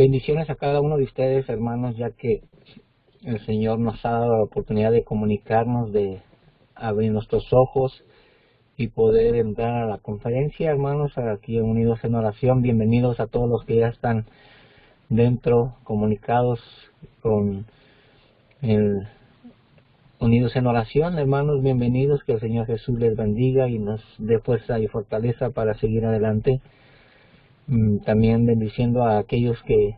Bendiciones a cada uno de ustedes, hermanos, ya que el Señor nos ha dado la oportunidad de comunicarnos, de abrir nuestros ojos y poder entrar a la conferencia, hermanos, aquí unidos en oración. Bienvenidos a todos los que ya están dentro, comunicados con el unidos en oración, hermanos. Bienvenidos, que el Señor Jesús les bendiga y nos dé fuerza y fortaleza para seguir adelante. También bendiciendo a aquellos que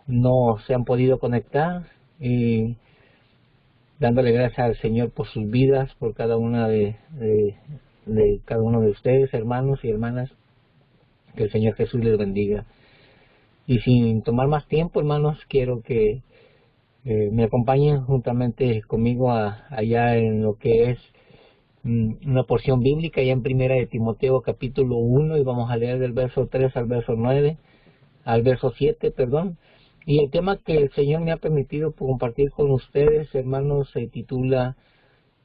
no se han podido conectar y dándole gracias al Señor por sus vidas, por cada una de cada uno de ustedes, hermanos y hermanas. Que el Señor Jesús les bendiga. Y sin tomar más tiempo, hermanos, quiero que me acompañen juntamente conmigo allá en lo que es una porción bíblica, allá en Primera de Timoteo capítulo 1, y vamos a leer del verso 3 al verso 9, al verso 7, perdón. Y el tema que el Señor me ha permitido compartir con ustedes, hermanos, se titula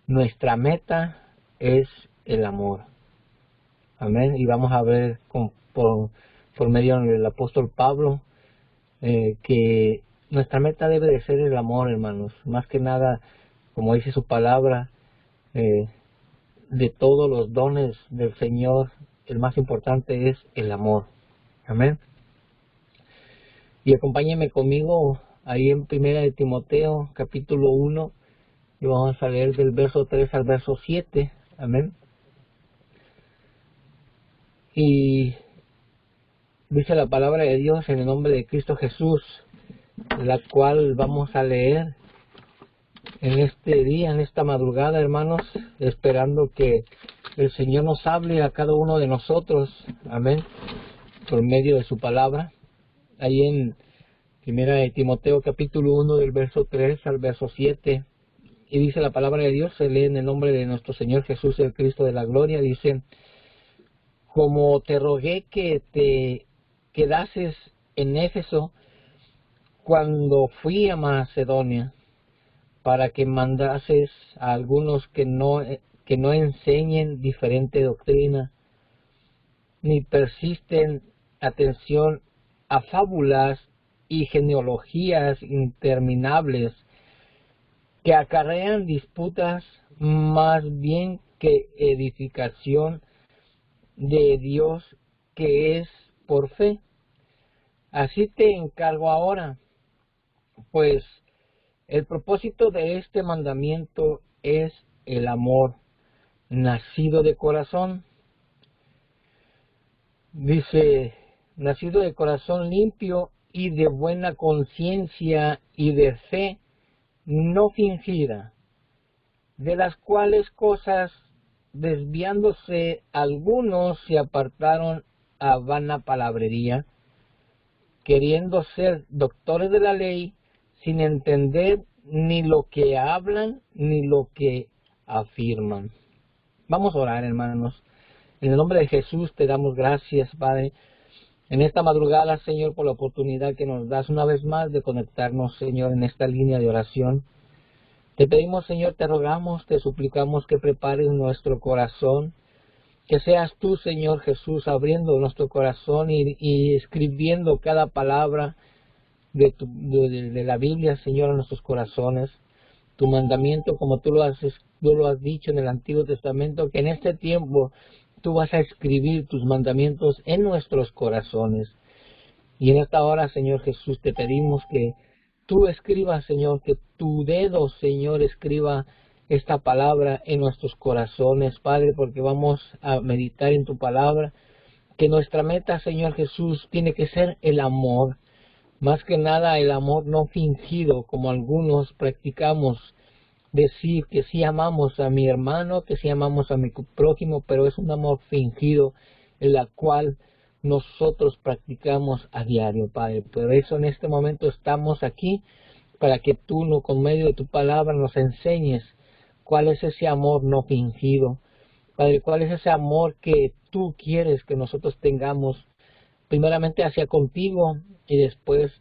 Nuestra meta es el amor. Amén. Y vamos a ver por medio del apóstol Pablo que nuestra meta debe de ser el amor, hermanos. Más que nada, como dice su palabra, de todos los dones del Señor, el más importante es el amor. Amén. Y acompáñenme conmigo ahí en Primera de Timoteo capítulo 1 y vamos a leer del verso 3 al verso 7. Amén. Y dice la palabra de Dios en el nombre de Cristo Jesús, la cual vamos a leer en este día, en esta madrugada, hermanos, esperando que el Señor nos hable a cada uno de nosotros, amén, por medio de su palabra. Ahí en Primera de Timoteo capítulo 1 del verso 3 al verso 7, y dice la palabra de Dios, se lee en el nombre de nuestro Señor Jesús, el Cristo de la gloria. Dice: como te rogué que te quedases en Éfeso cuando fui a Macedonia, para que mandases a algunos que no enseñen diferente doctrina, ni persisten atención a fábulas y genealogías interminables que acarrean disputas más bien que edificación de Dios, que es por fe. Así te encargo ahora, pues el propósito de este mandamiento es el amor nacido de corazón. Dice, nacido de corazón limpio y de buena conciencia y de fe no fingida, de las cuales cosas, desviándose algunos, se apartaron a vana palabrería, queriendo ser doctores de la ley, sin entender ni lo que hablan ni lo que afirman. Vamos a orar, hermanos. En el nombre de Jesús te damos gracias, Padre, en esta madrugada, Señor, por la oportunidad que nos das una vez más de conectarnos, Señor, en esta línea de oración. Te pedimos, Señor, te rogamos, te suplicamos que prepares nuestro corazón, que seas tú, Señor Jesús, abriendo nuestro corazón y escribiendo cada palabra de la Biblia, Señor, en nuestros corazones. Tu mandamiento, como tú lo has dicho en el Antiguo Testamento, que en este tiempo tú vas a escribir tus mandamientos en nuestros corazones. Y en esta hora, Señor Jesús, te pedimos que tú escribas, Señor, que tu dedo, Señor, escriba esta palabra en nuestros corazones, Padre, porque vamos a meditar en tu palabra, que nuestra meta, Señor Jesús, tiene que ser el amor. Más que nada el amor no fingido, como algunos practicamos, decir que sí amamos a mi hermano, que sí amamos a mi prójimo, pero es un amor fingido, en la cual nosotros practicamos a diario, Padre. Por eso en este momento estamos aquí, para que tú, con medio de tu palabra, nos enseñes cuál es ese amor no fingido, Padre, cuál es ese amor que tú quieres que nosotros tengamos, primeramente hacia contigo y después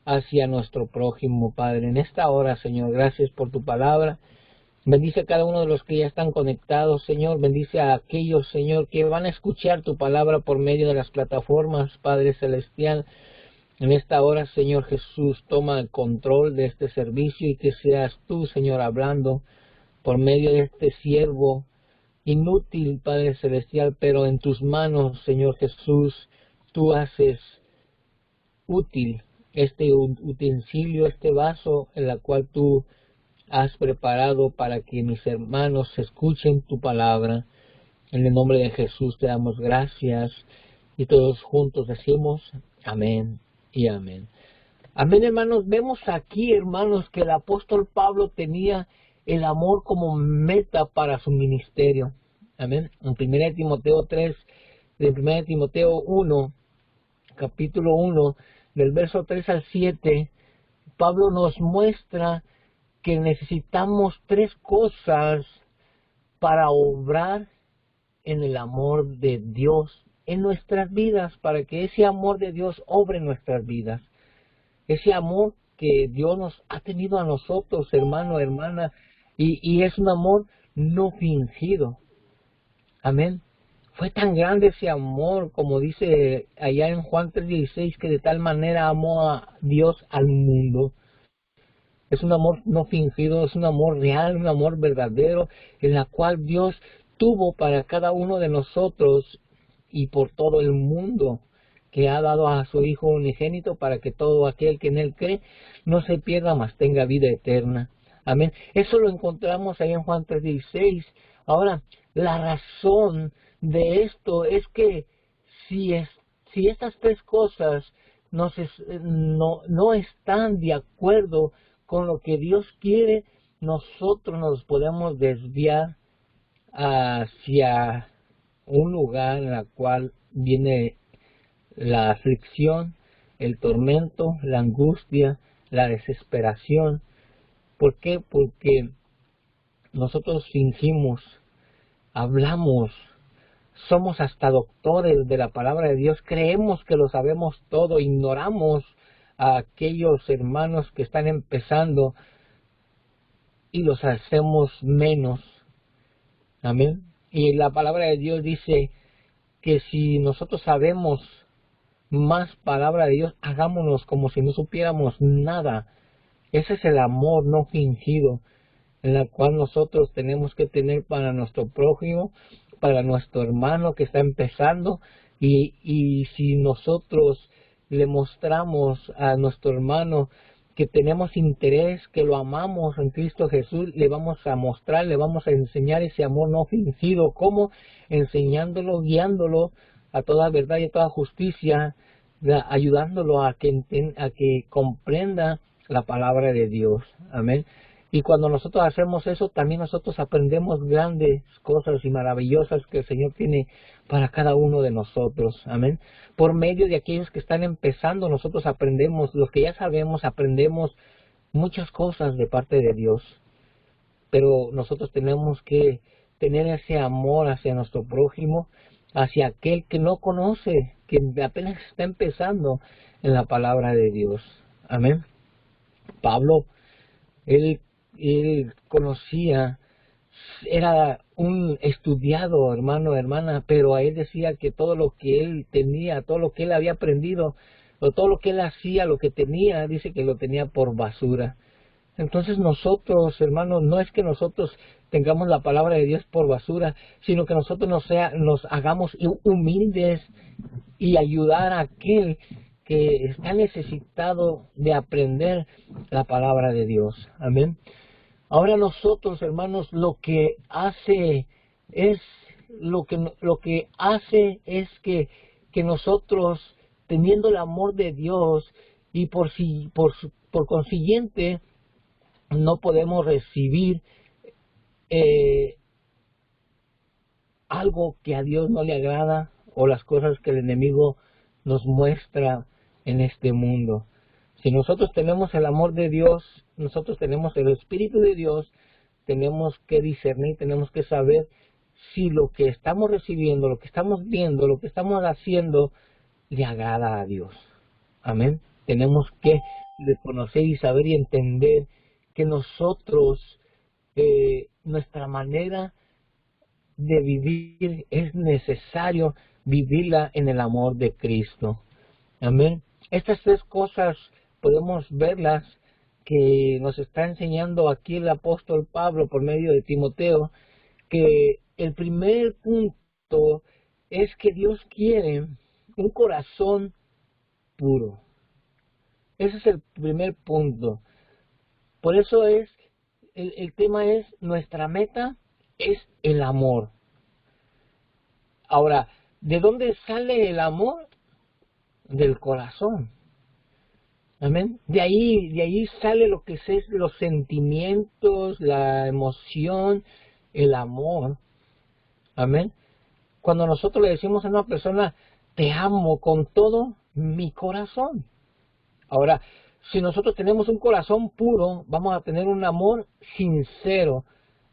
hacia nuestro prójimo, Padre. En esta hora, Señor, gracias por tu palabra. Bendice a cada uno de los que ya están conectados, Señor. Bendice a aquellos, Señor, que van a escuchar tu palabra por medio de las plataformas, Padre Celestial. En esta hora, Señor Jesús, toma el control de este servicio y que seas tú, Señor, hablando por medio de este siervo inútil, Padre Celestial, pero en tus manos, Señor Jesús, tú haces útil este utensilio, este vaso en el cual tú has preparado para que mis hermanos escuchen tu palabra. En el nombre de Jesús te damos gracias y todos juntos decimos amén y amén. Amén, hermanos. Vemos aquí, hermanos, que el apóstol Pablo tenía el amor como meta para su ministerio. Amén. En 1 Timoteo 3, de 1 Timoteo 1, capítulo 1, del verso 3 al 7, Pablo nos muestra que necesitamos tres cosas para obrar en el amor de Dios en nuestras vidas, para que ese amor de Dios obre en nuestras vidas. Ese amor que Dios nos ha tenido a nosotros, hermano, hermana, y es un amor no fingido. Amén. Fue tan grande ese amor, como dice allá en Juan 3:16, que de tal manera amó a Dios al mundo. Es un amor no fingido, es un amor real, un amor verdadero, en la cual Dios tuvo para cada uno de nosotros y por todo el mundo, que ha dado a su Hijo unigénito para que todo aquel que en Él cree no se pierda, mas tenga vida eterna. Amén. Eso lo encontramos ahí en Juan 3:16. Ahora, la razón de esto es que si estas tres cosas no están de acuerdo con lo que Dios quiere, nosotros nos podemos desviar hacia un lugar en el cual viene la aflicción, el tormento, la angustia, la desesperación. ¿Por qué? Porque nosotros fingimos, hablamos, somos hasta doctores de la palabra de Dios, creemos que lo sabemos todo, ignoramos a aquellos hermanos que están empezando y los hacemos menos. Amén. Y la palabra de Dios dice que si nosotros sabemos más palabra de Dios, hagámonos como si no supiéramos nada. Ese es el amor no fingido, en el cual nosotros tenemos que tener para nuestro prójimo, para nuestro hermano que está empezando, y si nosotros le mostramos a nuestro hermano que tenemos interés, que lo amamos en Cristo Jesús, le vamos a mostrar, le vamos a enseñar ese amor no fingido. ¿Cómo? Enseñándolo, guiándolo a toda verdad y a toda justicia, ayudándolo a que comprenda la palabra de Dios. Amén. Y cuando nosotros hacemos eso, también nosotros aprendemos grandes cosas y maravillosas que el Señor tiene para cada uno de nosotros. Amén. Por medio de aquellos que están empezando, nosotros aprendemos, los que ya sabemos, aprendemos muchas cosas de parte de Dios. Pero nosotros tenemos que tener ese amor hacia nuestro prójimo, hacia aquel que no conoce, que apenas está empezando en la palabra de Dios. Amén. Pablo, él conocía, era un estudiado, hermano, hermana, pero a él decía que todo lo que él tenía, todo lo que él había aprendido, o todo lo que él hacía, lo que tenía, dice que lo tenía por basura. Entonces nosotros, hermanos, no es que nosotros tengamos la palabra de Dios por basura, sino que nosotros nos hagamos humildes y ayudar a aquel que está necesitado de aprender la palabra de Dios. Amén. Ahora nosotros, hermanos, lo que hace es que nosotros, teniendo el amor de Dios y por consiguiente no podemos recibir algo que a Dios no le agrada, o las cosas que el enemigo nos muestra en este mundo. Si nosotros tenemos el amor de Dios, nosotros tenemos el Espíritu de Dios, tenemos que discernir, tenemos que saber si lo que estamos recibiendo, lo que estamos viendo, lo que estamos haciendo, le agrada a Dios. Amén. Tenemos que reconocer y saber y entender que nosotros, nuestra manera de vivir es necesario vivirla en el amor de Cristo. Amén. Estas tres cosas podemos verlas que nos está enseñando aquí el apóstol Pablo por medio de Timoteo, que el primer punto es que Dios quiere un corazón puro. Ese es el primer punto. Por eso el tema es, nuestra meta es el amor. Ahora, ¿de dónde sale el amor? Del corazón. Amén. De ahí sale lo que es los sentimientos, la emoción, el amor. Amén. Cuando nosotros le decimos a una persona, te amo con todo mi corazón. Ahora, si nosotros tenemos un corazón puro, vamos a tener un amor sincero,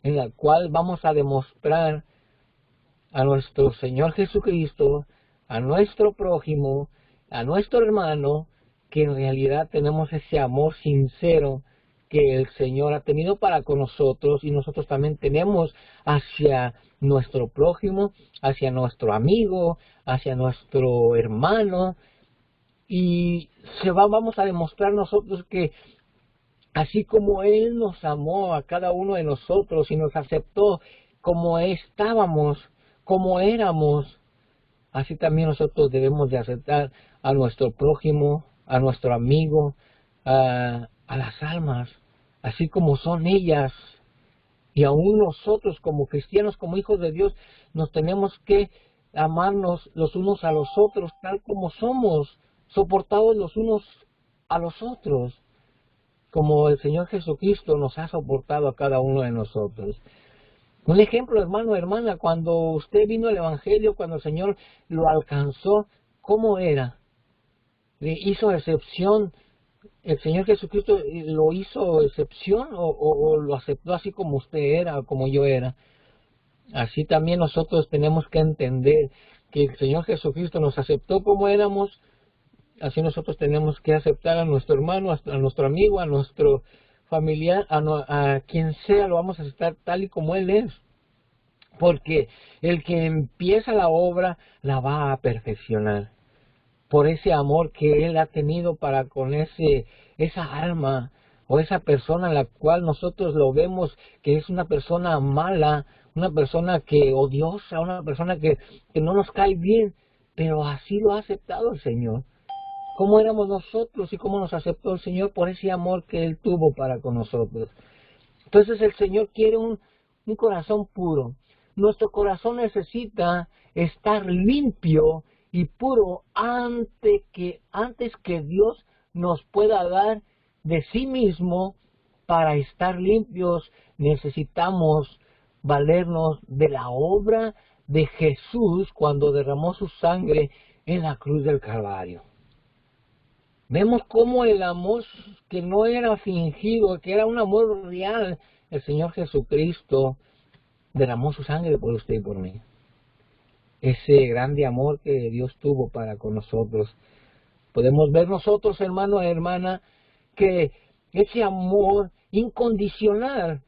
en el cual vamos a demostrar a nuestro Señor Jesucristo, a nuestro prójimo, a nuestro hermano, que en realidad tenemos ese amor sincero que el Señor ha tenido para con nosotros, y nosotros también tenemos hacia nuestro prójimo, hacia nuestro amigo, hacia nuestro hermano. Y vamos a demostrar nosotros que así como Él nos amó a cada uno de nosotros y nos aceptó como estábamos, como éramos, así también nosotros debemos de aceptar a nuestro prójimo, a nuestro amigo, a las almas, así como son ellas. Y aún nosotros como cristianos, como hijos de Dios, nos tenemos que amarnos los unos a los otros tal como somos, soportados los unos a los otros, como el Señor Jesucristo nos ha soportado a cada uno de nosotros. Un ejemplo, hermano, hermana, cuando usted vino al Evangelio, cuando el Señor lo alcanzó, ¿cómo era? ¿Le hizo excepción? ¿El Señor Jesucristo lo hizo excepción o lo aceptó así como usted era, como yo era? Así también nosotros tenemos que entender que el Señor Jesucristo nos aceptó como éramos. Así nosotros tenemos que aceptar a nuestro hermano, a nuestro amigo, a nuestro familiar, a quien sea, lo vamos a aceptar tal y como Él es. Porque el que empieza la obra la va a perfeccionar. Por ese amor que Él ha tenido para con esa alma o esa persona en la cual nosotros lo vemos que es una persona mala, una persona que odiosa, una persona que no nos cae bien, pero así lo ha aceptado el Señor. ¿Cómo éramos nosotros y cómo nos aceptó el Señor? Por ese amor que Él tuvo para con nosotros. Entonces el Señor quiere un corazón puro. Nuestro corazón necesita estar limpio y puro antes que Dios nos pueda dar de sí mismo. Para estar limpios necesitamos valernos de la obra de Jesús cuando derramó su sangre en la cruz del Calvario. Vemos cómo el amor que no era fingido, que era un amor real, el Señor Jesucristo derramó su sangre por usted y por mí. Ese grande amor que Dios tuvo para con nosotros. Podemos ver nosotros, hermano y hermana, que ese amor incondicional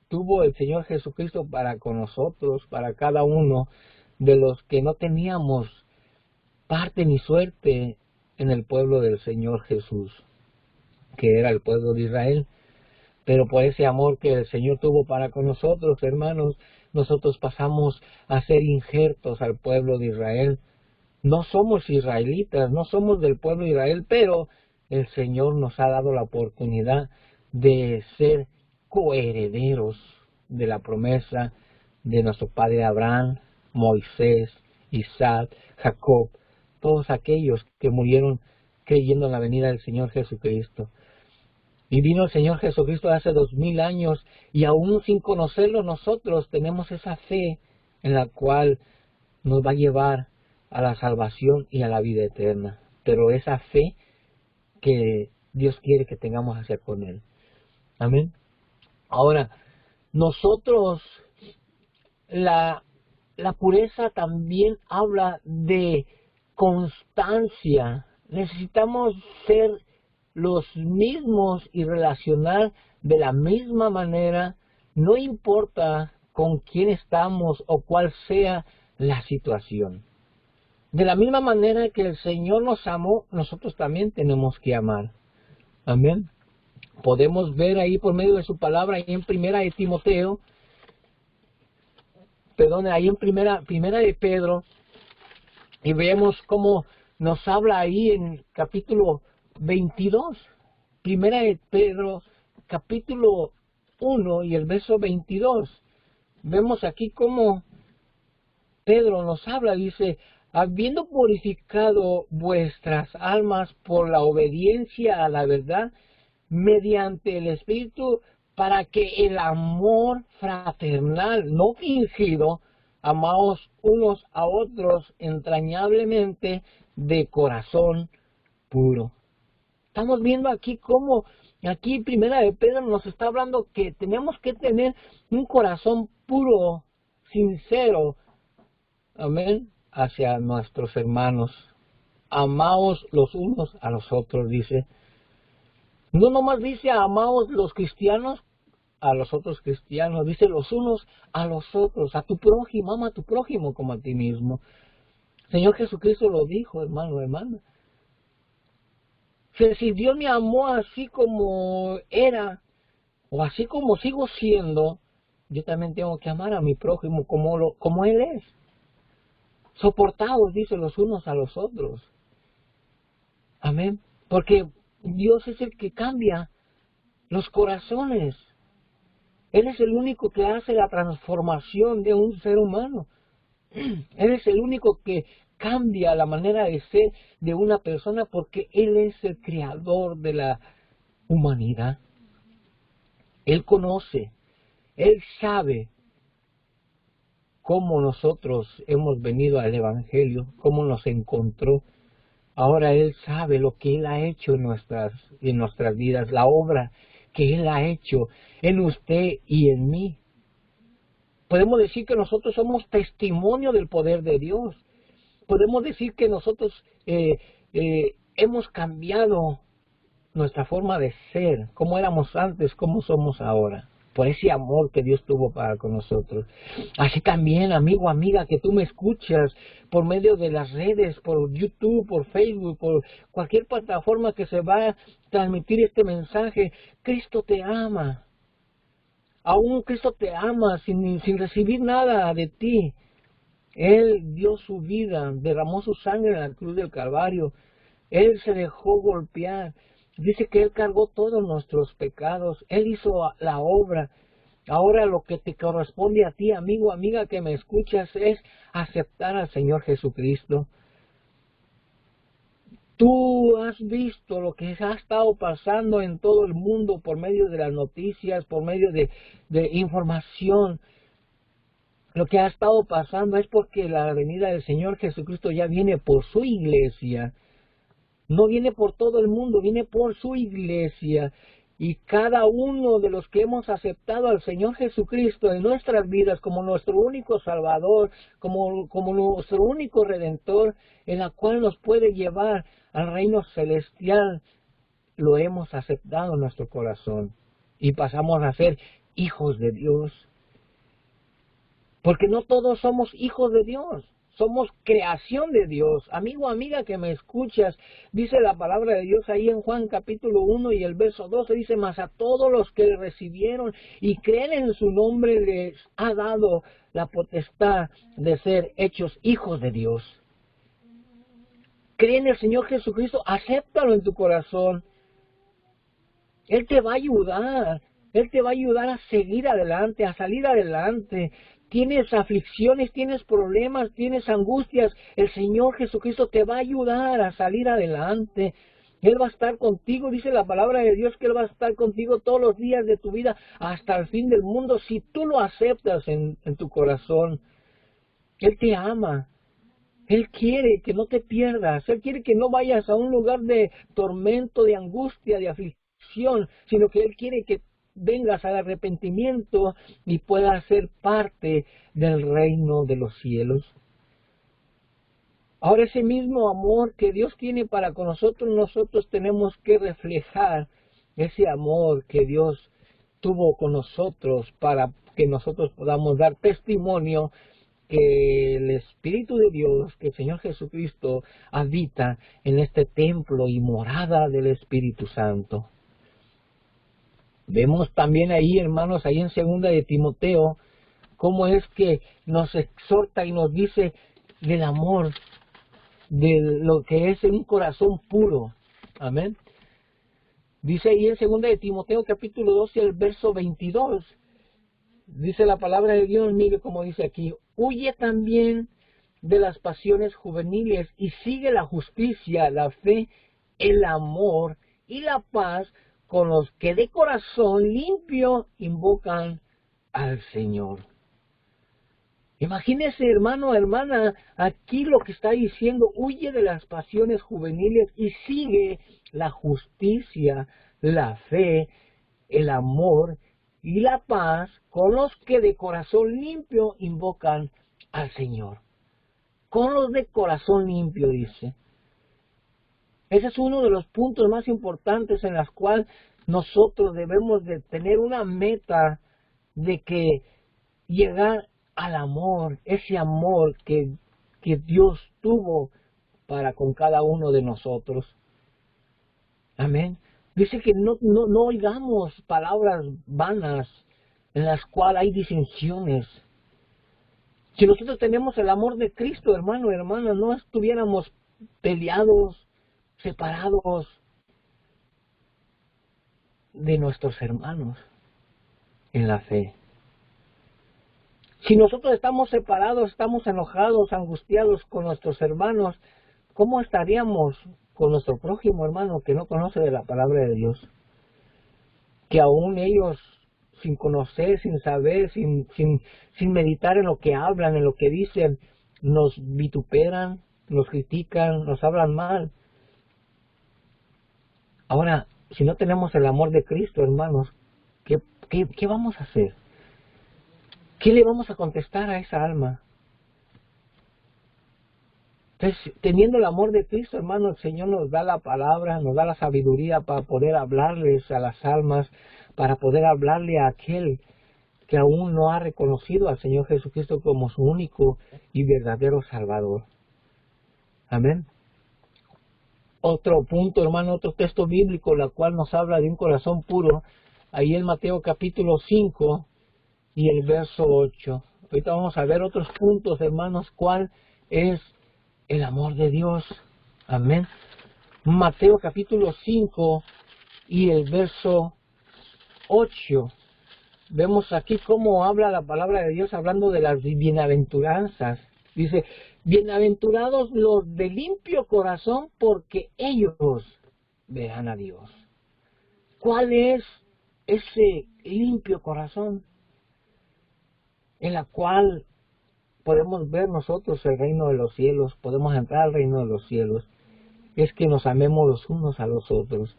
tuvo el Señor Jesucristo para con nosotros, para cada uno de los que no teníamos parte ni suerte en el pueblo del Señor Jesús, que era el pueblo de Israel. Pero por ese amor que el Señor tuvo para con nosotros, hermanos, nosotros pasamos a ser injertos al pueblo de Israel. No somos israelitas, no somos del pueblo de Israel, pero el Señor nos ha dado la oportunidad de ser coherederos de la promesa de nuestro padre Abraham, Moisés, Isaac, Jacob, todos aquellos que murieron creyendo en la venida del Señor Jesucristo. Y vino el Señor Jesucristo hace 2000 años y aún sin conocerlo nosotros tenemos esa fe en la cual nos va a llevar a la salvación y a la vida eterna. Pero esa fe que Dios quiere que tengamos hacia con Él. Amén. Ahora, nosotros, la pureza también habla de constancia. Necesitamos ser los mismos y relacionar de la misma manera, no importa con quién estamos o cuál sea la situación. De la misma manera que el Señor nos amó, nosotros también tenemos que amar. Amén. Podemos ver ahí por medio de su palabra, ahí en primera de Timoteo, perdón, ahí en primera de Pedro, y vemos cómo nos habla ahí en capítulo 22, primera de Pedro, capítulo 1 y el verso 22. Vemos aquí cómo Pedro nos habla, dice, habiendo purificado vuestras almas por la obediencia a la verdad, mediante el Espíritu, para que el amor fraternal, no fingido, amaos unos a otros entrañablemente de corazón puro. Estamos viendo aquí cómo, aquí primera de Pedro nos está hablando que tenemos que tener un corazón puro, sincero, amén, hacia nuestros hermanos. Amaos los unos a los otros, dice. No nomás dice amaos los cristianos a los otros cristianos, dice los unos a los otros, a tu prójimo, ama a tu prójimo como a ti mismo. Señor Jesucristo lo dijo, hermano, hermana. Si Dios me amó así como era, o así como sigo siendo, yo también tengo que amar a mi prójimo como Él es. Soportados, dice, los unos a los otros. Amén. Porque Dios es el que cambia los corazones. Él es el único que hace la transformación de un ser humano. Él es el único que cambia la manera de ser de una persona porque Él es el creador de la humanidad. Él conoce, Él sabe cómo nosotros hemos venido al Evangelio, cómo nos encontró. Ahora Él sabe lo que Él ha hecho en nuestras vidas, la obra que Él ha hecho en usted y en mí. Podemos decir que nosotros somos testimonio del poder de Dios. Podemos decir que nosotros hemos cambiado nuestra forma de ser, como éramos antes, como somos ahora, por ese amor que Dios tuvo para con nosotros. Así también, amigo, amiga, que tú me escuchas por medio de las redes, por YouTube, por Facebook, por cualquier plataforma que se va a transmitir este mensaje, Cristo te ama. Aún Cristo te ama sin recibir nada de ti. Él dio su vida, derramó su sangre en la cruz del Calvario. Él se dejó golpear. Dice que Él cargó todos nuestros pecados. Él hizo la obra. Ahora lo que te corresponde a ti, amigo, amiga, que me escuchas, es aceptar al Señor Jesucristo. Tú has visto lo que ha estado pasando en todo el mundo por medio de las noticias, por medio de información. Lo que ha estado pasando es porque la venida del Señor Jesucristo ya viene por su iglesia. No viene por todo el mundo, viene por su iglesia. Y cada uno de los que hemos aceptado al Señor Jesucristo en nuestras vidas como nuestro único Salvador, como nuestro único Redentor, en la cual nos puede llevar al reino celestial, lo hemos aceptado en nuestro corazón. Y pasamos a ser hijos de Dios. Porque no todos somos hijos de Dios. Somos creación de Dios. Amigo, amiga que me escuchas, dice la palabra de Dios ahí en Juan capítulo 1 y el verso 12, dice, mas a todos los que le recibieron y creen en su nombre les ha dado la potestad de ser hechos hijos de Dios. Cree en el Señor Jesucristo, acéptalo en tu corazón. Él te va a ayudar. Él te va a ayudar a seguir adelante, a salir adelante. Tienes aflicciones, tienes problemas, tienes angustias. El Señor Jesucristo te va a ayudar a salir adelante. Él va a estar contigo, dice la palabra de Dios, que Él va a estar contigo todos los días de tu vida hasta el fin del mundo, si tú lo aceptas en tu corazón. Él te ama. Él quiere que no te pierdas. Él quiere que no vayas a un lugar de tormento, de angustia, de aflicción, sino que Él quiere que vengas al arrepentimiento y puedas ser parte del reino de los cielos. Ahora ese mismo amor que Dios tiene para con nosotros, nosotros tenemos que reflejar ese amor que Dios tuvo con nosotros para que nosotros podamos dar testimonio que el Espíritu de Dios, que el Señor Jesucristo habita en este templo y morada del Espíritu Santo. Vemos también ahí, hermanos, ahí en 2 de Timoteo, cómo es que nos exhorta y nos dice del amor, de lo que es un corazón puro. Amén. Dice ahí en 2 de Timoteo capítulo 12, el verso 22, dice la palabra de Dios, mire como dice aquí: huye también de las pasiones juveniles y sigue la justicia, la fe, el amor y la paz con los que de corazón limpio invocan al Señor. Imagínese, hermano, hermana, aquí lo que está diciendo: huye de las pasiones juveniles y sigue la justicia, la fe, el amor y la paz con los que de corazón limpio invocan al Señor. Con los de corazón limpio, dice. Ese es uno de los puntos más importantes en los cuales nosotros debemos de tener una meta de que llegar al amor, ese amor que Dios tuvo para con cada uno de nosotros. Amén. Dice que no oigamos palabras vanas en las cuales hay disensiones. Si nosotros tenemos el amor de Cristo, hermano, hermana, no estuviéramos peleados, separados de nuestros hermanos en la fe. Si nosotros estamos separados, estamos enojados, angustiados con nuestros hermanos, ¿cómo estaríamos con nuestro prójimo, hermano, que no conoce de la palabra de Dios? Que aún ellos, sin conocer, sin saber, sin meditar en lo que hablan, en lo que dicen, nos vituperan, nos critican, nos hablan mal. Ahora, si no tenemos el amor de Cristo, hermanos, ¿qué vamos a hacer? ¿Qué le vamos a contestar a esa alma? Entonces, teniendo el amor de Cristo, hermano, el Señor nos da la palabra, nos da la sabiduría para poder hablarles a las almas, para poder hablarle a aquel que aún no ha reconocido al Señor Jesucristo como su único y verdadero Salvador. Amén. Otro punto, hermano, otro texto bíblico, la cual nos habla de un corazón puro, ahí en Mateo capítulo 5 y el verso 8. Ahorita vamos a ver otros puntos, hermanos, cuál es el amor de Dios. Amén. Mateo capítulo 5 y el verso 8. Vemos aquí cómo habla la palabra de Dios hablando de las bienaventuranzas. Dice: bienaventurados los de limpio corazón, porque ellos verán a Dios. ¿Cuál es ese limpio corazón en la cual podemos ver nosotros el reino de los cielos, podemos entrar al reino de los cielos? Es que nos amemos los unos a los otros.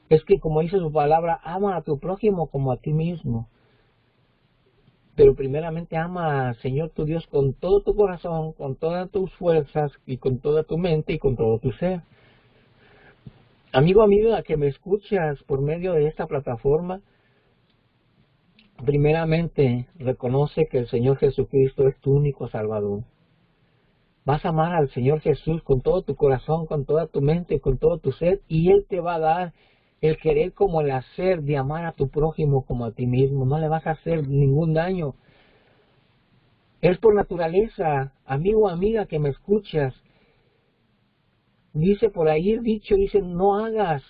Es que, como dice su palabra, ama a tu prójimo como a ti mismo. Pero primeramente ama al Señor tu Dios con todo tu corazón, con todas tus fuerzas y con toda tu mente y con todo tu ser. Amigo, amiga, que me escuchas por medio de esta plataforma, primeramente reconoce que el Señor Jesucristo es tu único Salvador. Vas a amar al Señor Jesús con todo tu corazón, con toda tu mente, con todo tu ser, y Él te va a dar el querer como el hacer de amar a tu prójimo como a ti mismo. No le vas a hacer ningún daño. Es por naturaleza, amigo, amiga, que me escuchas. Dice por ahí el dicho, dice: no hagas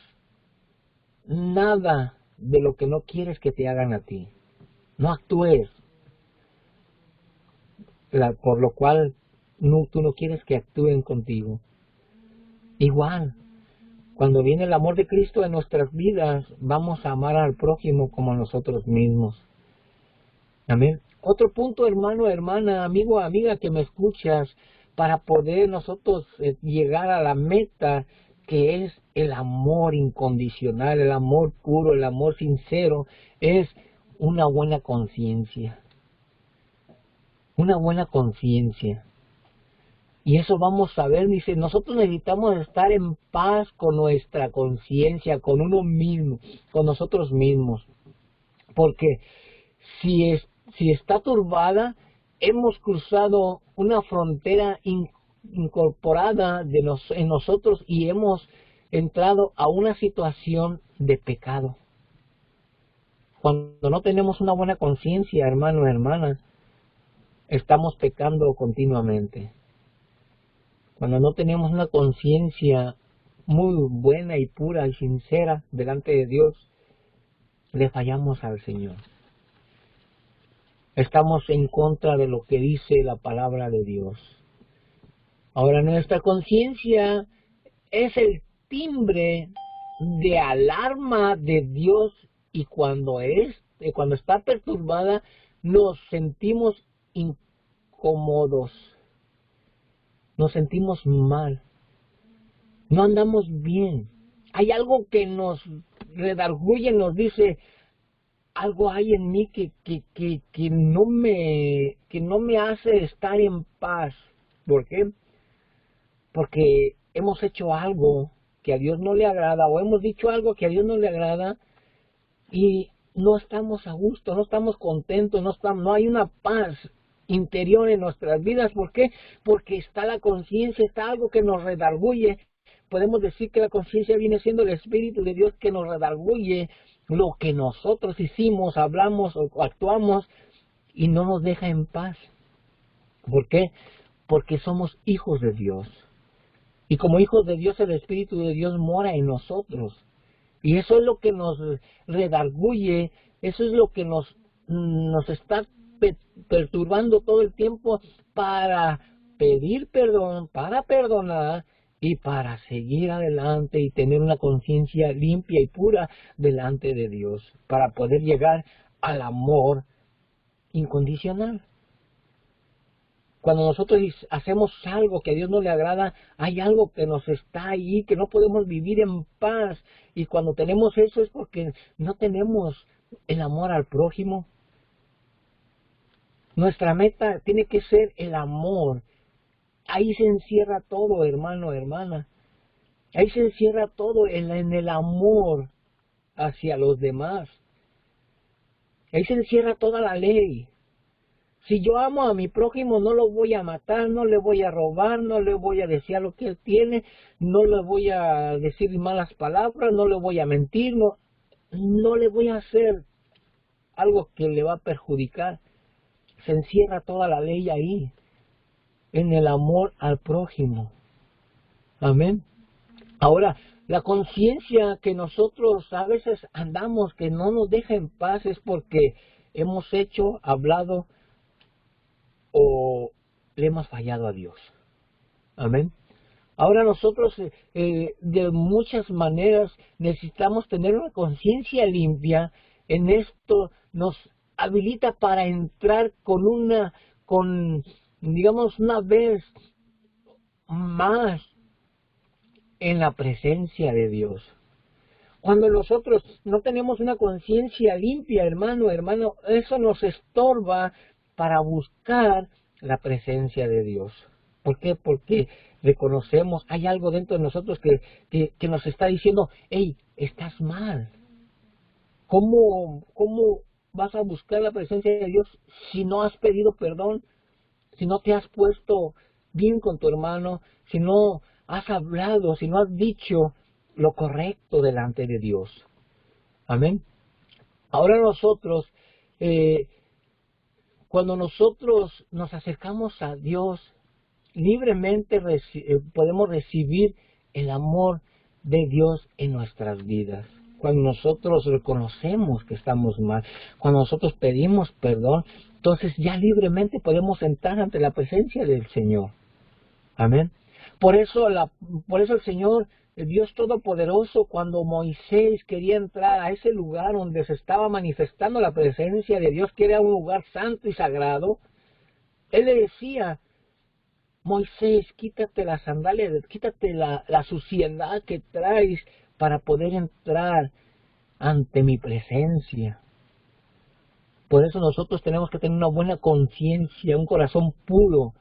nada de lo que no quieres que te hagan a ti. No actúes por lo cual tú no quieres que actúen contigo. Igual, cuando viene el amor de Cristo en nuestras vidas, vamos a amar al prójimo como a nosotros mismos. Amén. Otro punto, hermano, hermana, amigo, amiga, que me escuchas, para poder nosotros llegar a la meta, que es el amor incondicional, el amor puro, el amor sincero, es una buena conciencia. Una buena conciencia. Y eso vamos a ver, dice, nosotros necesitamos estar en paz con nuestra conciencia, con uno mismo, con nosotros mismos. Porque si está turbada, hemos cruzado una frontera incorporada en nosotros y hemos entrado a una situación de pecado. Cuando no tenemos una buena conciencia, hermano, hermana, estamos pecando continuamente. Cuando no tenemos una conciencia muy buena y pura y sincera delante de Dios, le fallamos al Señor. Estamos en contra de lo que dice la palabra de Dios. Ahora, nuestra conciencia es el timbre de alarma de Dios, y cuando está perturbada nos sentimos incómodos, nos sentimos mal, no andamos bien. Hay algo que nos redarguye, nos dice, algo hay en mí que no me hace estar en paz. ¿Por qué? Porque hemos hecho algo que a Dios no le agrada, o hemos dicho algo que a Dios no le agrada, y no estamos a gusto, no estamos contentos, no hay una paz interior en nuestras vidas. ¿Por qué? Porque está la conciencia, está algo que nos redarguye. Podemos decir que la conciencia viene siendo el Espíritu de Dios que nos redarguye lo que nosotros hicimos, hablamos o actuamos, y no nos deja en paz. ¿Por qué? Porque somos hijos de Dios. Y como hijos de Dios, el Espíritu de Dios mora en nosotros. Y eso es lo que nos redarguye, eso es lo que nos está perturbando todo el tiempo para pedir perdón, para perdonar y para seguir adelante y tener una conciencia limpia y pura delante de Dios, para poder llegar al amor incondicional. Cuando nosotros hacemos algo que a Dios no le agrada, hay algo que nos está ahí, que no podemos vivir en paz. Y cuando tenemos eso es porque no tenemos el amor al prójimo. Nuestra meta tiene que ser el amor. Ahí se encierra todo, hermano, hermana. Ahí se encierra todo en el amor hacia los demás. Ahí se encierra toda la ley. Si yo amo a mi prójimo, no lo voy a matar, no le voy a robar, no le voy a desear lo que él tiene, no le voy a decir malas palabras, no le voy a mentir, no le voy a hacer algo que le va a perjudicar. Se encierra toda la ley ahí, en el amor al prójimo. Amén. Ahora, la conciencia que nosotros a veces andamos, que no nos deja en paz, es porque hemos hecho, hablado, o le hemos fallado a Dios. Amén. Ahora nosotros de muchas maneras necesitamos tener una conciencia limpia. En esto nos habilita para entrar digamos, una vez más en la presencia de Dios. Cuando nosotros no tenemos una conciencia limpia, hermano, eso nos estorba para buscar la presencia de Dios. ¿Por qué? Porque reconocemos, hay algo dentro de nosotros que nos está diciendo, hey, estás mal. ¿Cómo vas a buscar la presencia de Dios si no has pedido perdón? Si no te has puesto bien con tu hermano, si no has hablado, si no has dicho lo correcto delante de Dios. Amén. Ahora nosotros, cuando nosotros nos acercamos a Dios, libremente podemos recibir el amor de Dios en nuestras vidas. Cuando nosotros reconocemos que estamos mal, cuando nosotros pedimos perdón, entonces ya libremente podemos entrar ante la presencia del Señor. Amén. Por eso el Señor, el Dios Todopoderoso, cuando Moisés quería entrar a ese lugar donde se estaba manifestando la presencia de Dios, que era un lugar santo y sagrado, Él le decía, Moisés, quítate las sandalias, quítate la suciedad que traes para poder entrar ante mi presencia. Por eso nosotros tenemos que tener una buena conciencia, un corazón puro,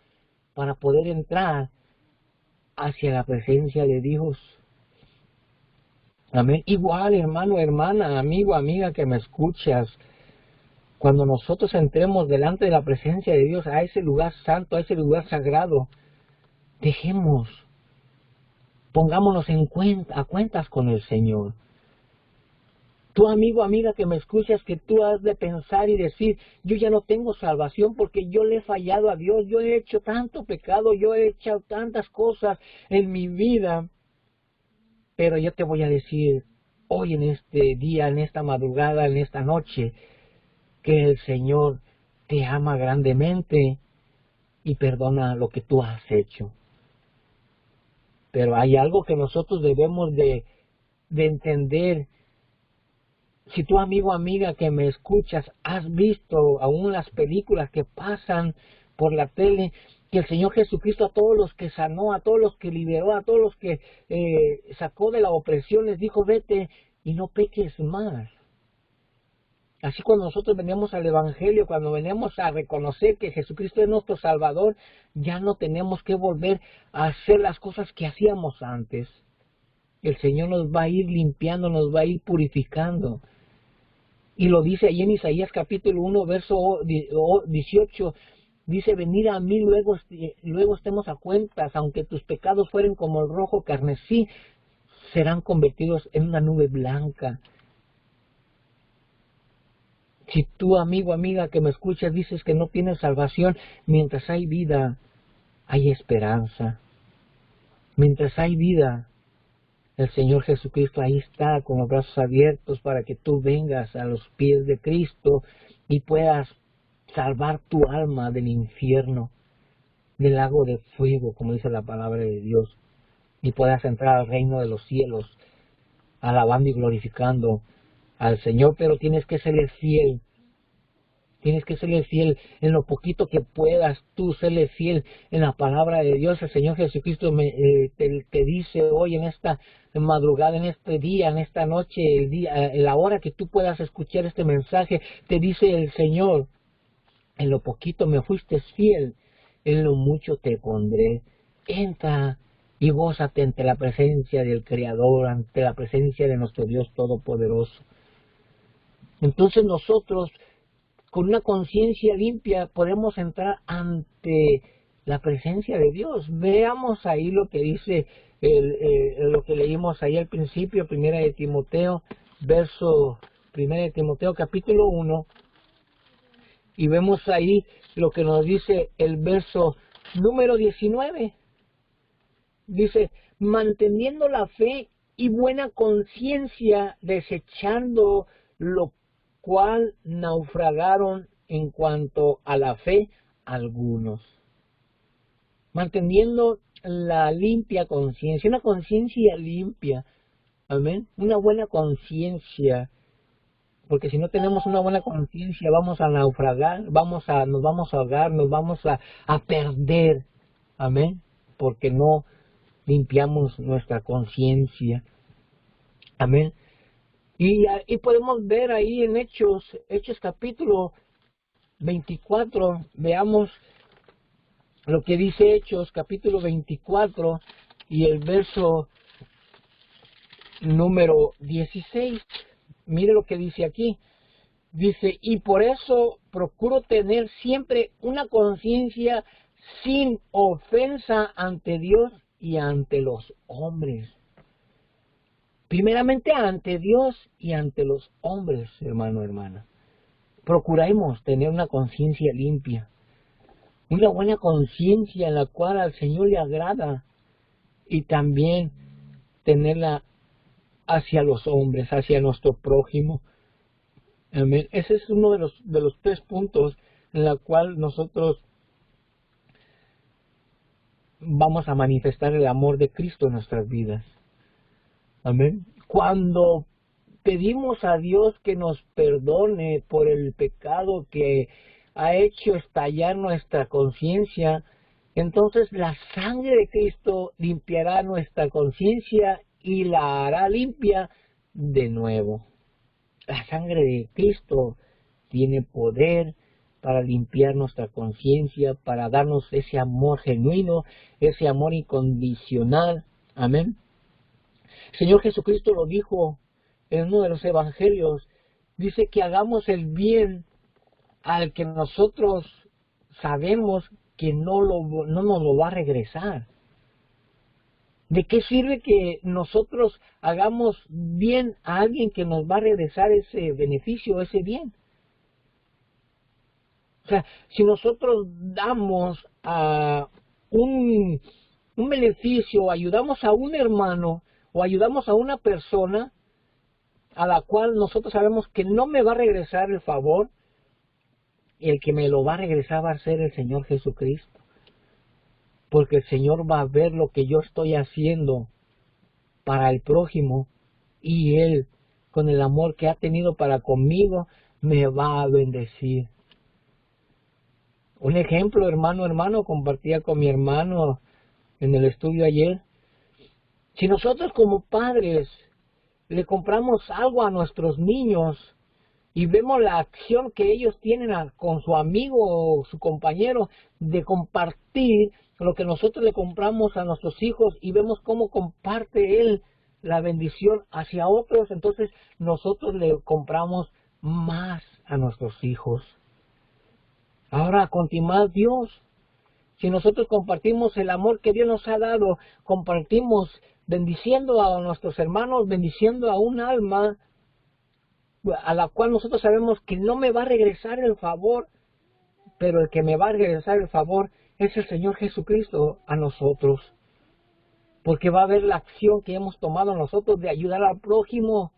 para poder entrar hacia la presencia de Dios. Amén. Igual, hermano, hermana, amigo, amiga que me escuchas, Cuando nosotros entremos delante de la presencia de Dios, a ese lugar santo, a ese lugar sagrado, pongámonos a cuentas con el Señor. Tú, amigo, amiga que me escuchas, que tú has de pensar y decir, yo ya no tengo salvación porque yo le he fallado a Dios, yo he hecho tanto pecado, yo he hecho tantas cosas en mi vida. Pero yo te voy a decir, hoy en este día, en esta madrugada, en esta noche, que el Señor te ama grandemente y perdona lo que tú has hecho. Pero hay algo que nosotros debemos de entender. Si tú, amigo o amiga que me escuchas, has visto aún las películas que pasan por la tele, que el Señor Jesucristo a todos los que sanó, a todos los que liberó, a todos los que sacó de la opresión, les dijo, vete y no peques más. Así cuando nosotros venimos al Evangelio, cuando venimos a reconocer que Jesucristo es nuestro Salvador, ya no tenemos que volver a hacer las cosas que hacíamos antes. El Señor nos va a ir limpiando, nos va a ir purificando. Y lo dice ahí en Isaías capítulo 1, verso 18, dice, venid a mí luego estemos a cuentas, aunque tus pecados fueren como el rojo carmesí, serán convertidos en una nube blanca. Si tú, amigo, amiga que me escuchas, dices que no tienes salvación, mientras hay vida, hay esperanza. Mientras hay vida, el Señor Jesucristo ahí está con los brazos abiertos para que tú vengas a los pies de Cristo y puedas salvar tu alma del infierno, del lago de fuego, como dice la palabra de Dios, y puedas entrar al reino de los cielos, alabando y glorificando al Señor. Pero tienes que serle fiel. Tienes que serle fiel en lo poquito que puedas, tú serle fiel en la palabra de Dios. El Señor Jesucristo te dice hoy en esta madrugada, en este día, en esta noche, la hora que tú puedas escuchar este mensaje, te dice el Señor, en lo poquito me fuiste fiel, en lo mucho te pondré. Entra y gózate ante la presencia del Creador, ante la presencia de nuestro Dios Todopoderoso. Entonces nosotros, con una conciencia limpia, podemos entrar ante la presencia de Dios. Veamos ahí lo que dice, lo que leímos ahí al principio, 1 de Timoteo, capítulo 1, y vemos ahí lo que nos dice el verso número 19. Dice, manteniendo la fe y buena conciencia, desechando lo cual naufragaron en cuanto a la fe algunos. Manteniendo la limpia conciencia, una conciencia limpia, amén, una buena conciencia, porque si no tenemos una buena conciencia vamos a naufragar, nos vamos a ahogar, nos vamos a perder, amén, porque no limpiamos nuestra conciencia, amén. Y podemos ver ahí en Hechos capítulo 24, veamos lo que dice Hechos capítulo 24 y el verso número 16. Mire lo que dice aquí. Dice, y por eso procuro tener siempre una conciencia sin ofensa ante Dios y ante los hombres. Primeramente ante Dios y ante los hombres, hermano, hermana. Procuremos tener una conciencia limpia, una buena conciencia en la cual al Señor le agrada, y también tenerla hacia los hombres, hacia nuestro prójimo. Amén. Ese es uno de los 3 puntos en la cual nosotros vamos a manifestar el amor de Cristo en nuestras vidas. Amén. Cuando pedimos a Dios que nos perdone por el pecado que ha hecho estallar nuestra conciencia, entonces la sangre de Cristo limpiará nuestra conciencia y la hará limpia de nuevo. La sangre de Cristo tiene poder para limpiar nuestra conciencia, para darnos ese amor genuino, ese amor incondicional. Amén. El Señor Jesucristo lo dijo en uno de los evangelios, dice que hagamos el bien al que nosotros sabemos que no nos lo va a regresar? ¿De qué sirve que nosotros hagamos bien a alguien que nos va a regresar ese beneficio, ese bien? O sea, si nosotros damos a un beneficio, ayudamos a un hermano o ayudamos a una persona a la cual nosotros sabemos que no me va a regresar el favor, el que me lo va a regresar va a ser el Señor Jesucristo. Porque el Señor va a ver lo que yo estoy haciendo para el prójimo y Él, con el amor que ha tenido para conmigo, me va a bendecir. Un ejemplo, hermano, compartía con mi hermano en el estudio ayer. Si nosotros como padres le compramos algo a nuestros niños y vemos la acción que ellos tienen con su amigo o su compañero de compartir lo que nosotros le compramos a nuestros hijos y vemos cómo comparte él la bendición hacia otros, entonces nosotros le compramos más a nuestros hijos. Ahora, continúa Dios. Si nosotros compartimos el amor que Dios nos ha dado, compartimos bendiciendo a nuestros hermanos, bendiciendo a un alma a la cual nosotros sabemos que no me va a regresar el favor, pero el que me va a regresar el favor es el Señor Jesucristo a nosotros. Porque va a ver la acción que hemos tomado nosotros de ayudar al prójimo,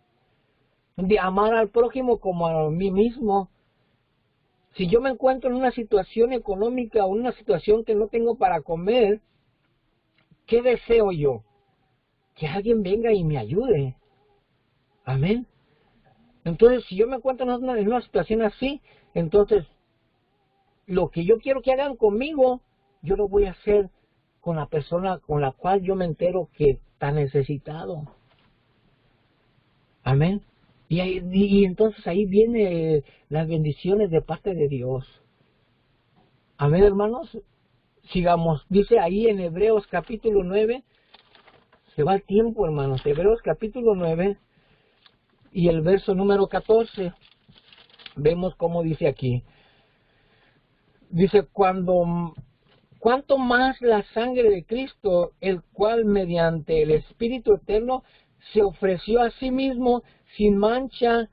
de amar al prójimo como a mí mismo. Si yo me encuentro en una situación económica o una situación que no tengo para comer, ¿qué deseo yo? Que alguien venga y me ayude. Amén. Entonces, si yo me encuentro en una situación así, entonces, lo que yo quiero que hagan conmigo, yo lo voy a hacer con la persona con la cual yo me entero que está necesitado. Amén. Y entonces ahí vienen las bendiciones de parte de Dios. Amén, hermanos. Sigamos. Dice ahí en Hebreos capítulo 9. Se va el tiempo, hermanos. Hebreos capítulo 9 y el verso número 14. Vemos cómo dice aquí. Dice, cuanto más la sangre de Cristo, el cual mediante el Espíritu Eterno se ofreció a sí mismo sin mancha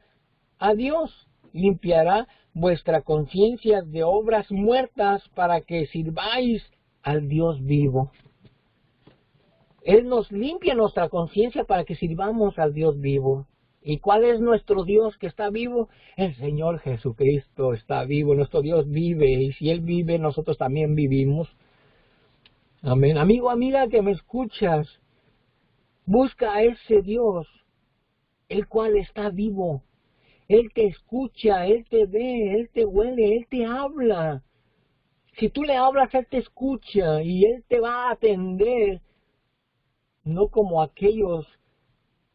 a Dios, limpiará vuestra conciencia de obras muertas para que sirváis al Dios vivo. Él nos limpia nuestra conciencia para que sirvamos al Dios vivo. ¿Y cuál es nuestro Dios que está vivo? El Señor Jesucristo está vivo, nuestro Dios vive, y si Él vive, nosotros también vivimos. Amén. Amigo, amiga que me escuchas, busca a ese Dios, el cual está vivo. Él te escucha, Él te ve, Él te huele, Él te habla. Si tú le hablas, Él te escucha y Él te va a atender, no como aquellos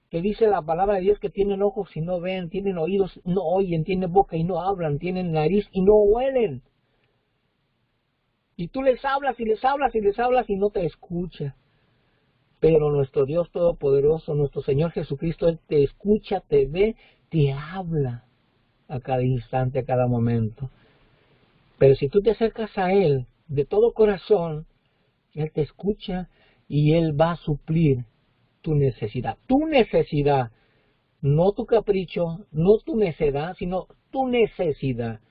que dice la palabra de Dios que tienen ojos y no ven, tienen oídos y no oyen, tienen boca y no hablan, tienen nariz y no huelen. Y tú les hablas y les hablas y les hablas y no te escucha. Pero nuestro Dios Todopoderoso, nuestro Señor Jesucristo, Él te escucha, te ve, te habla a cada instante, a cada momento. Pero si tú te acercas a Él de todo corazón, Él te escucha y Él va a suplir tu necesidad, no tu capricho, no tu necedad, sino tu necesidad.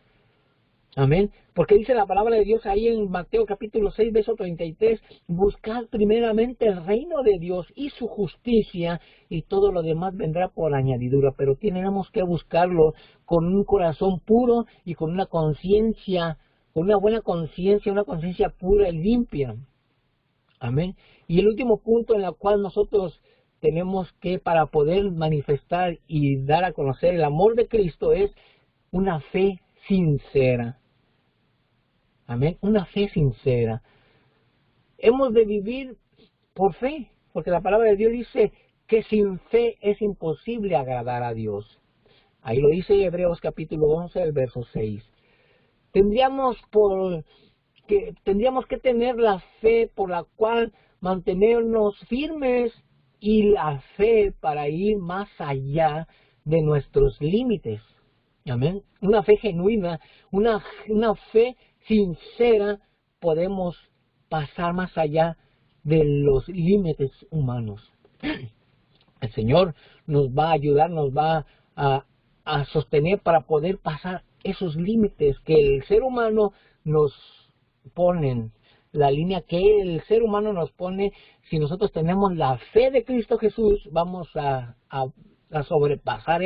Amén. Porque dice la palabra de Dios ahí en Mateo capítulo 6, verso 33, buscad primeramente el reino de Dios y su justicia y todo lo demás vendrá por añadidura. Pero tenemos que buscarlo con un corazón puro y con una conciencia, con una buena conciencia, una conciencia pura y limpia. Amén. Y el último punto en el cual nosotros tenemos que, para poder manifestar y dar a conocer el amor de Cristo, es una fe sincera. Amén. Una fe sincera. Hemos de vivir por fe, porque la palabra de Dios dice que sin fe es imposible agradar a Dios. Ahí lo dice Hebreos capítulo 11, el verso 6. Tendríamos que tener la fe por la cual mantenernos firmes y la fe para ir más allá de nuestros límites. Amén. Una fe genuina, una fe sincera, podemos pasar más allá de los límites humanos. El Señor nos va a ayudar, nos va a sostener para poder pasar esos límites que el ser humano nos ponen, la línea que el ser humano nos pone. Si nosotros tenemos la fe de Cristo Jesús, vamos a sobrepasar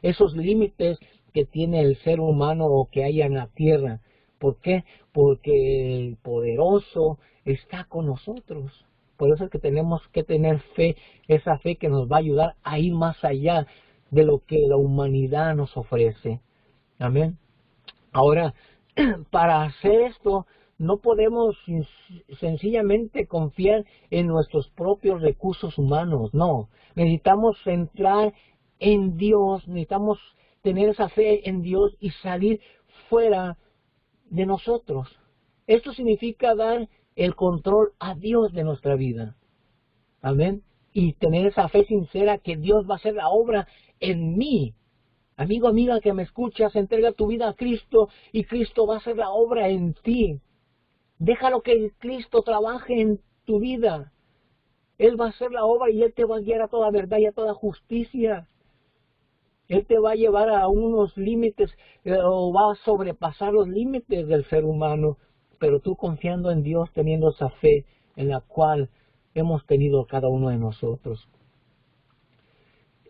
esos límites que tiene el ser humano o que hay en la tierra. ¿Por qué? Porque el poderoso está con nosotros. Por eso es que tenemos que tener fe, esa fe que nos va a ayudar a ir más allá de lo que la humanidad nos ofrece. Amén. Ahora, para hacer esto, no podemos sencillamente confiar en nuestros propios recursos humanos, no. Necesitamos entrar en Dios, necesitamos tener esa fe en Dios y salir fuera de nosotros. Esto significa dar el control a Dios de nuestra vida. Amén. Y tener esa fe sincera que Dios va a hacer la obra en mí. Amigo, amiga que me escuchas, entrega tu vida a Cristo y Cristo va a hacer la obra en ti. Déjalo que Cristo trabaje en tu vida. Él va a hacer la obra y Él te va a guiar a toda verdad y a toda justicia. Él te va a llevar a unos límites o va a sobrepasar los límites del ser humano, pero tú confiando en Dios, teniendo esa fe en la cual hemos tenido cada uno de nosotros.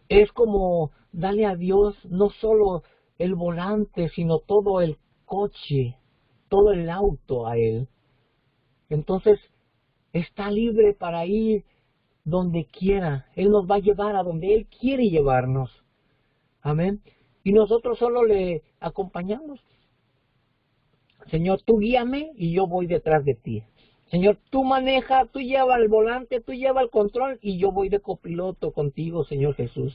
Es como darle a Dios no solo el volante, sino todo el coche, todo el auto a Él. Entonces, está libre para ir donde quiera. Él nos va a llevar a donde Él quiere llevarnos. Amén. Y nosotros solo le acompañamos. Señor, tú guíame y yo voy detrás de ti. Señor, tú maneja, tú lleva el volante, tú lleva el control y yo voy de copiloto contigo, Señor Jesús.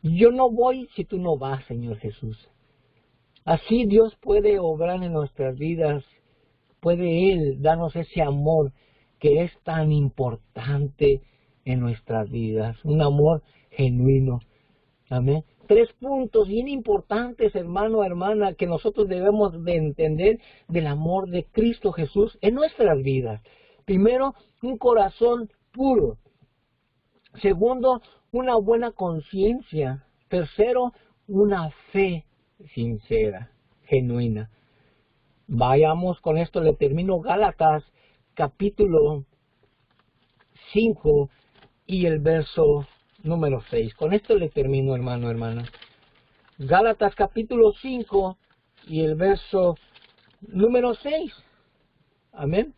Yo no voy si tú no vas, Señor Jesús. Así Dios puede obrar en nuestras vidas. Puede Él darnos ese amor que es tan importante en nuestras vidas. Un amor genuino. Amén. 3 puntos bien importantes, hermano, hermana, que nosotros debemos de entender del amor de Cristo Jesús en nuestras vidas. Primero, un corazón puro. Segundo, una buena conciencia. Tercero, una fe sincera, genuina. Vayamos con esto, le termino Gálatas capítulo 5 y el verso número 6. Con esto le termino, hermano, hermana. Gálatas capítulo 5 y el verso número 6. Amén.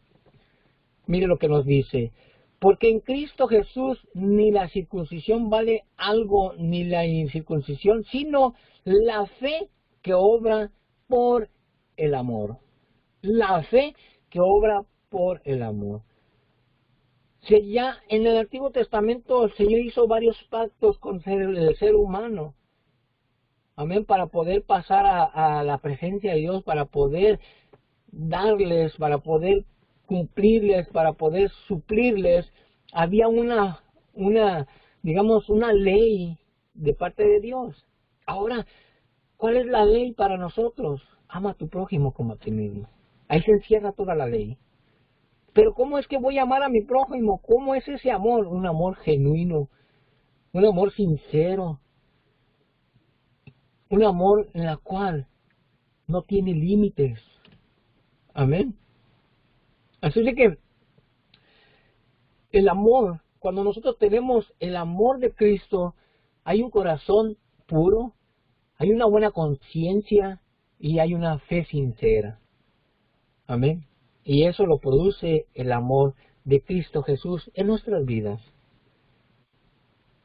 Mire lo que nos dice. Porque en Cristo Jesús ni la circuncisión vale algo, ni la incircuncisión, sino la fe que obra por el amor. La fe que obra por el amor. Si ya en el Antiguo Testamento el Señor hizo varios pactos con el ser humano. Amén, para poder pasar a la presencia de Dios, para poder darles, para poder cumplirles, para poder suplirles. Había digamos, una ley de parte de Dios. Ahora, ¿cuál es la ley para nosotros? Ama a tu prójimo como a ti mismo. Ahí se encierra toda la ley. Pero ¿cómo es que voy a amar a mi prójimo? ¿Cómo es ese amor? Un amor genuino, un amor sincero, un amor en el cual no tiene límites. Amén. Así de que el amor, cuando nosotros tenemos el amor de Cristo, hay un corazón puro, hay una buena conciencia y hay una fe sincera. Amén. Y eso lo produce el amor de Cristo Jesús en nuestras vidas.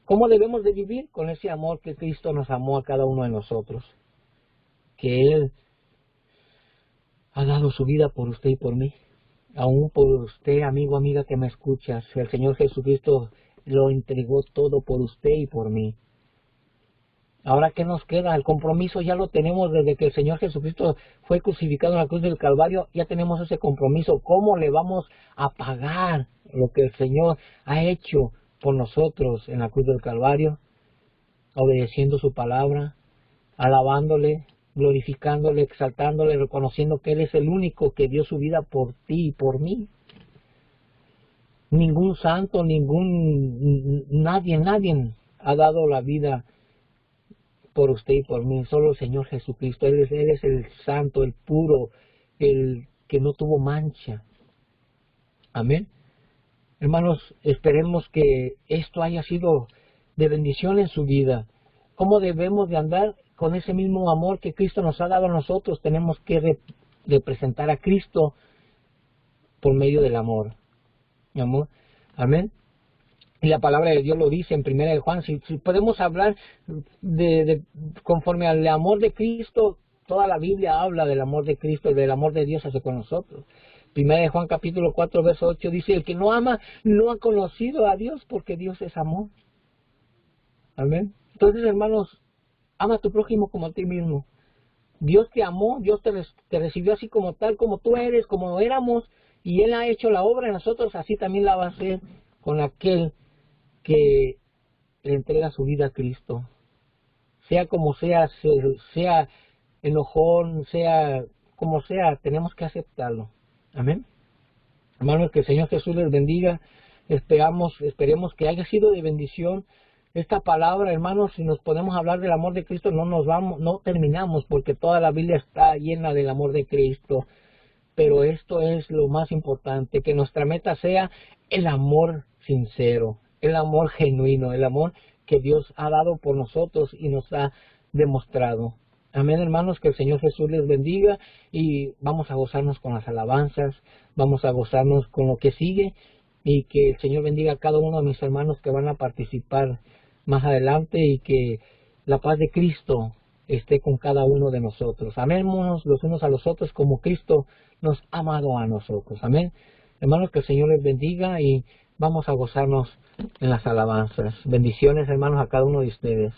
¿Cómo debemos de vivir? Con ese amor que Cristo nos amó a cada uno de nosotros. Que Él ha dado su vida por usted y por mí. Aún por usted, amigo, amiga que me escuchas. El Señor Jesucristo lo entregó todo por usted y por mí. Ahora, ¿qué nos queda? El compromiso ya lo tenemos desde que el Señor Jesucristo fue crucificado en la cruz del Calvario. Ya tenemos ese compromiso. ¿Cómo le vamos a pagar lo que el Señor ha hecho por nosotros en la cruz del Calvario? Obedeciendo su palabra, alabándole, glorificándole, exaltándole, reconociendo que Él es el único que dio su vida por ti y por mí. Ningún santo, nadie ha dado la vida por usted y por mí, solo el Señor Jesucristo. Él es el santo, el puro, el que no tuvo mancha. Amén. Hermanos, esperemos que esto haya sido de bendición en su vida. ¿Cómo debemos de andar con ese mismo amor que Cristo nos ha dado a nosotros? Tenemos que representar a Cristo por medio del amor. Amor. Amén. Y la palabra de Dios lo dice en 1 de Juan. Si podemos hablar conforme al amor de Cristo, toda la Biblia habla del amor de Cristo, del amor de Dios hacia con nosotros. 1 de Juan capítulo 4, verso 8 dice, el que no ama no ha conocido a Dios, porque Dios es amor. Amén. Entonces, hermanos, ama a tu prójimo como a ti mismo. Dios te amó, Dios te recibió así como tal, como tú eres, como éramos, y Él ha hecho la obra en nosotros, así también la va a hacer con aquel que le entrega su vida a Cristo. Sea como sea, sea enojón, sea como sea, tenemos que aceptarlo. Amén. Hermanos, que el Señor Jesús les bendiga. Esperemos que haya sido de bendición esta palabra, hermanos. Si nos podemos hablar del amor de Cristo, no terminamos, porque toda la Biblia está llena del amor de Cristo. Pero esto es lo más importante, que nuestra meta sea el amor sincero, el amor genuino, el amor que Dios ha dado por nosotros y nos ha demostrado. Amén, hermanos, que el Señor Jesús les bendiga y vamos a gozarnos con las alabanzas, vamos a gozarnos con lo que sigue y que el Señor bendiga a cada uno de mis hermanos que van a participar más adelante y que la paz de Cristo esté con cada uno de nosotros. Amémonos los unos a los otros como Cristo nos ha amado a nosotros. Amén. Hermanos, que el Señor les bendiga y vamos a gozarnos en las alabanzas. Bendiciones, hermanos, a cada uno de ustedes.